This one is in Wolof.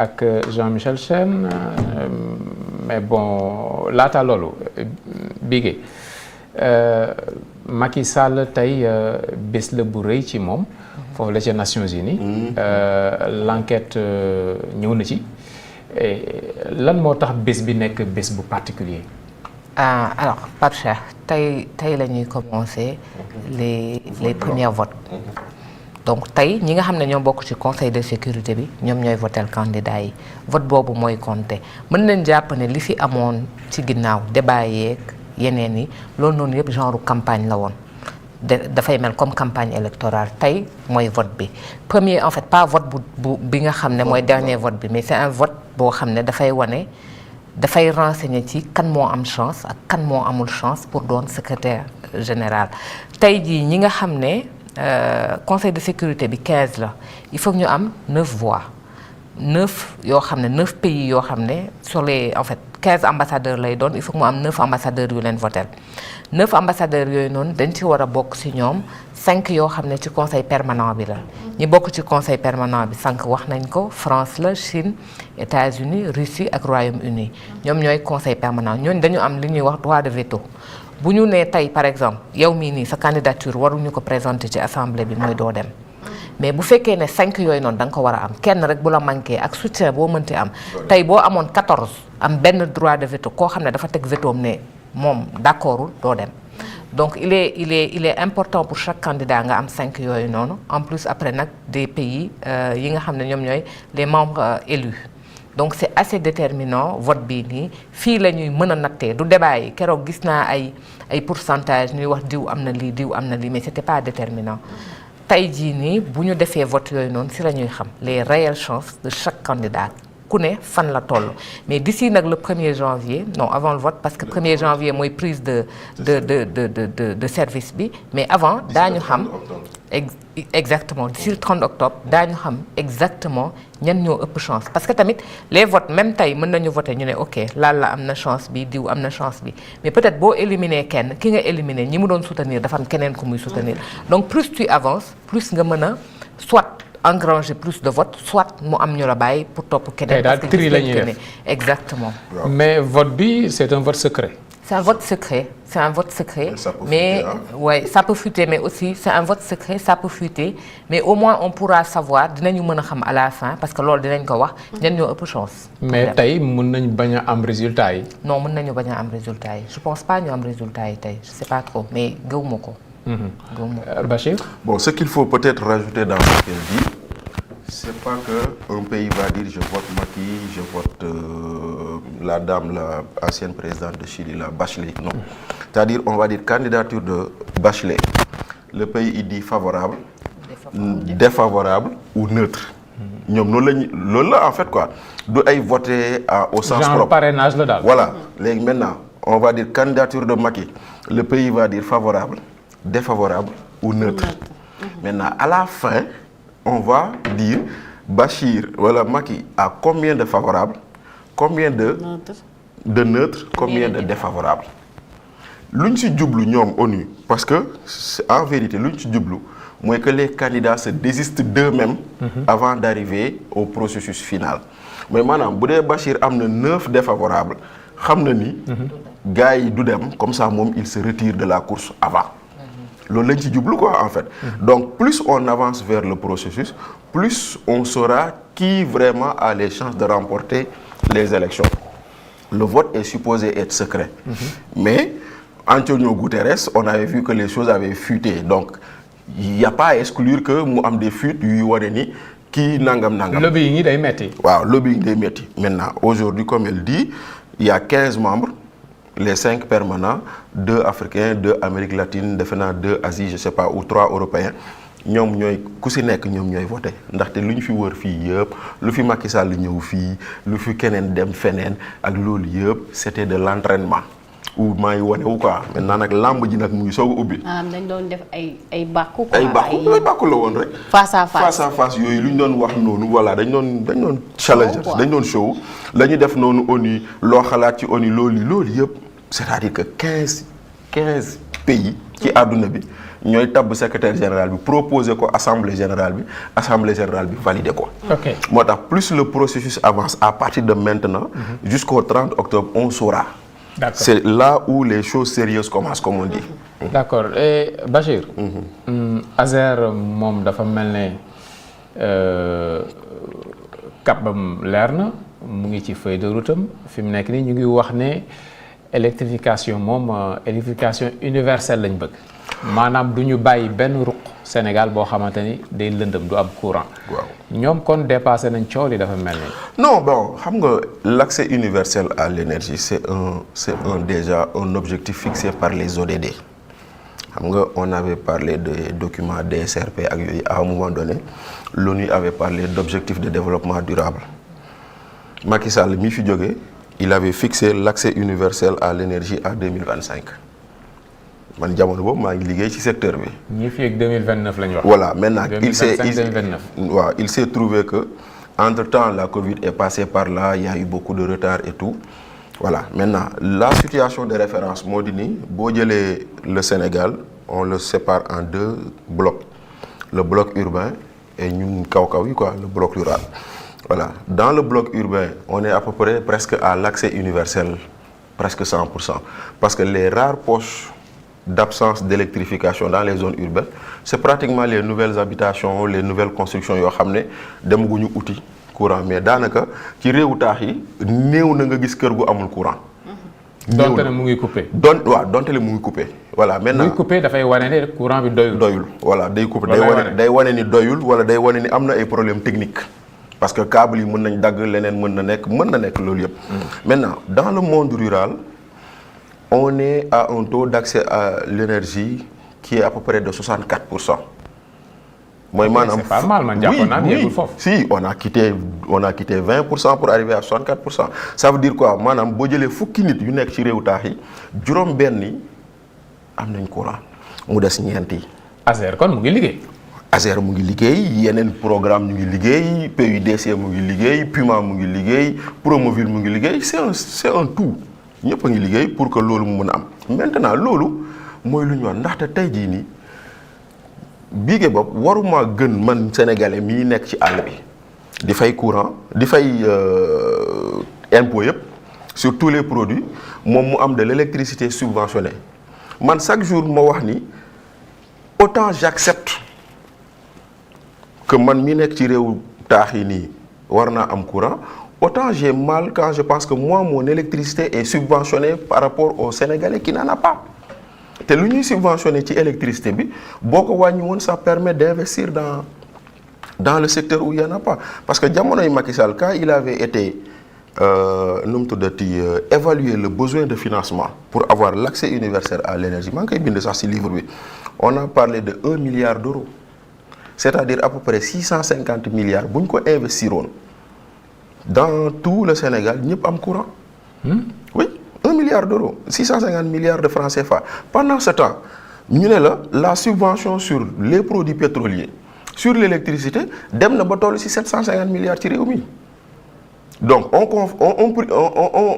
ak Jean-Michel Sène mais bon laata loolu Bigué Macky Sall tey bés la bu rëy ci moom foofu la ca Nations Unies l'enquête ñëw na ci lan moo tax bés bi nekk bés bu particulier alors Pape Cheikh tey la ñuy commencer les premiers votes donc tey ñi nga xam ne ñoo bokk ci conseil de sécurité bi ñoom ñooy votel candidat yi vote boobu mooy compter mën nañ jàpp ne li fi amoon ci ginnaaw débat yeeg yeneen yi loolu noonu yëpp genre campagne la woon dafay mel comme campagne électorale tey mooy vote bi premier en fait pas vote bi nga xam ne mooy dernier vote bi mais c'est un vote boo xam ne dafay renseigner ci kan moo am chance ak kan moo amul chance pour doon secrétaire général tey jii ñi nga xam ne conseil de sécurité bi 15 la il faut que ñu am 9 voix 9 yoo xam ne 9 pays yoo xam ne sur les en fait 15 ambassadeurs lay doon il faut que mu am 9 ambassadeurs yu leen votel 9 ambassadeurs yooyu noonu dañ ci war a bokk ci ñoom 5 yoo xam ne ci conseil permanent bi la ñi bokk ci conseil permanent bi 5 wax nañ ko France la Chine États-Unis Russie ak Royaume-Uni ñoom ñooy conseil permanent ñooñu dañu am li ñuy wax droit de veto bu ñu nee tey par exemple yow mii nii sa candidature waruñu ko présenter ci assemblée bi mooy doo dem mais bu fekkee ne 5 yooyu noonu da nga ko war a am kenn rek bu la manqué ak soutien boo mënti am tey boo amoon 14 am benn droit de veto koo xam ne dafa teg vetoom ne moom d'accordul doo dem donc il est important pour chaque candidat nga am 5 yooyu noonu en plus après nag des pays yi nga xam ne ñoom ñooy les membres élus donc c'est assez déterminant vote bii nii fii la ñuy mën a nattee du débat yi keroog gis naa ay pourcentage ñuy wax diw am na lii diw am na lii mais c'était pas déterminant tey jii nii bu ñu defee vote yooyu noonu si la ñuy xam les réelles chances de chaque candidat ku ne fan la toll mais d'ici nag le 1er janvier non avant le vote parce que 1er janvier mooy prise de service bi mais avant daañu xam exactement d'ici le 30 octobre daañu xam exactement ñan ñoo ëpp chance parce que tamit les votes même tey mën nañu voter ñu ne ok laal la am na chance bi diw am na chance bi mais peut-être boo éliminer kenn ki nga éliminer ñi mu doon soutenir dafa am keneen ku muy soutenir donc plus tu avances plus nga mën a soit engranger plus de votes soit mu am ñu la bàyyi pour topp keneen. daal tri la ñuy def exactement. mais vote bi c'est un vote secret. c'est un vote secret mais ouais ça peut fuiter mais aussi c'est un vote secret ça peut fuiter mais au moins on pourra savoir dinañu mën a xam à la fin parce que loolu dinañ ko wax ñan ñoo ëpp chance. mais tey mën nañ bañ a am résultat yi. non mën nañu bañ a am résultat yi je pense pas ñu am résultat yi tey je sais pas trop mais gëwuma ko. Bachir. Bon, ce qu'il faut peut-être rajouter dans ce qu'elle dit, c'est pas que un pays va dire je vote Macky, je vote la dame, la ancienne présidente de Chili, la Bachelet. Non. C'est-à-dire, on va dire candidature de Bachelet. Le pays il dit favorable, défavorable ou neutre. ñoom loolu la en fait quoi. du ay voter au sens propre. genre parrainage la daal. Voilà. Léegi maintenant, on va dire candidature de Macky. Le pays va dire favorable, défavorable ou neutre. Maintenant, à la fin, on va dire Bachir, voilà, Macky a combien de favorables, combien de neutres, combien de défavorables. Luñ ci jublu ñoom ONU parce que en vérité luñ ci jublu mooy que les candidats se désistent d'eux-mêmes avant d'arriver au processus final. Mais maanaam bu dee Bachir am na 9 défavorables xam na ni gars yi du dem comme ça moom il se retire de la course avant. loolu lañ ci jublu quoi en fait. Donc plus on avance vers le processus plus on saura qui vraiment a les chances de remporter les élections. Le vote est supposé être secret. Mais Antonio Guterres, on avait vu que les choses avaient fuité. Donc il n'y a pas à exclure que mu am des fuites yu wane ni kii nangam. lobbying yi day metti. waaw lobbying day metti. Maintenant aujourd'hui comme elle dit il y a 15 membres. Les 5 permanents, 2 Africains, 2 Amérique latine, defe naa 2 Asie, je sais pas, ou 3 Européens. ñoom ñooy ku si nekk ñoom ñooy voté ndaxte lu ñu fi wër fii yëpp lu fi Macky Sall ñëw fii lu fi keneen dem feneen ak loolu yëpp c'était de l'entraînement ou maa ngi wane wu quoi maintenant nag lamb ji nag mu ngi soog a ubbi. dañ doon def ay bàkku quoi ay bàkku la woon rek. face à face yooyu lu ñu doon wax noonu voilà dañ doon challenge dañ doon show la ñu def noonu ONU loo xalaat ci ONU loolu yëpp c'est-à-dire que 15 pays ci àdduna bi ñooy tabb secrétaire général bi proposer ko assemblée générale bi valider ko. ok moo tax plus le processus avance à partir de maintenant. jusqu'au 30 octobre on saura. d'accord c'est là où les choses sérieuses commencent comme on dit. d'accord et Bachir. Azer moom dafa mel ne kabam leer na mu ngi ci feuille de route am fi mu nekk nii ñu ngi wax ne électrification moom électrification universelle lañ bëgg maanaam du ñu bàyyi benn ruq Sénégal boo xamante ni day lëndëm du am courant. waaw ñoom kon dépassé nañ coow li dafa mel ni. non bon xam nga l'accès universel à l'énergie c'est déjà un objectif fixé par les ODD. xam nga on avait parlé des documents DSRP ak yooyu à un moment donné l'ONU avait parlé d'objectifs de développement durable Macky Sall mi fi jógee il avait fixé l'accès universel à l'énergie à 2025 man jamono boobu maa ngi liggéey ci secteur bi. ñi fi ak 2029 la ñu wax. voilà maintenant 2029. il s'est trouvé que entre-temps la Covid est passée par là il y a eu beaucoup de retard et tout. Voilà maintenant la situation de référence moo di ni boo jëlee le Sénégal on le sépare en deux blocs le bloc urbain et ñun kaw-kaw yi quoi le bloc rural. Voilà dans le bloc urbain on est à peu près presque à l'accès universel presque 100% parce que les rares poches d'absence d'électrification dans les zones urbaines c'est pratiquement les nouvelles habitations les nouvelles constructions yoo xam ne demaguñu uti courant mais daanaka ci réewu taax yi néew na nga gis kër gu amul courant. donte ne mu ngi coupé. donte le mu ngi coupé. voilà maintenant muy coupé dafay wane ne courant bi doyul. voilà day coupé day wane ni doyul wala day wane ni am na ay problèmes techniques. parce que câble yi mën nañ dagg leneen mën na nekk loolu yëpp. maintenant dans le monde rural on est à un taux d'accès à l'énergie qui est à peu près de 64%. mooy maanaam c'est pas mal man jàppoon naa yegul foofu. si on a quitté 20% pour arriver à 64%. ça veut dire quoi maanaam boo jëlee fukki nit yu nekk ci réewu taax yi juróom-benn yi am nañ courant mu des ñeent yi. Azer kon mu ngi liggéey. Azer mu ngi liggéey yeneen programme ñu ngi liggéey PUDC mu ngi liggéey Puma mu ngi liggéey Promoville mu ngi liggéey c'est un tout ñëpp a ngi liggéey pour que loolu mu mën a am. maintenant loolu mooy lu ñu wax ndaxte tey jii nii. biige bopp waruma gën man sénégalais mii nekk ci àll bi di fay courant di fay impôt yëpp sur tous les produits moom mu am de l'électricité subventionnée man chaque jour ma wax ni autant j'accepte que man mii nekk ci réew taax yi nii war naa am courant autant j'ai mal quand je pense que moi mon électricité est subventionnée par rapport aux Sénégalais qui n'en a pas. te lu ñuy subventionné ci électricité bi boo ko wàññi woon ça permet d'investir dans le secteur où il y en a pas parce que jamonoy Macky Sall quand il avait été nu mu tuddati évaluer le besoin de financement pour avoir l'accès universel à l'énergie maa ngi koy bind sax ci livre bi on a parlé de 1 milliard d'euros c'est-à-dire à peu près 650 milliards bu ñu ko investiroon dans tout le Sénégal ñëpp am courant. Oui. 1 milliard d'euros 650 milliards de francs CFA pendant ce temps ñu ne la subvention sur les produits pétroliers sur l'électricité dem na ba toll ci 750 milliards ci réew mi donc on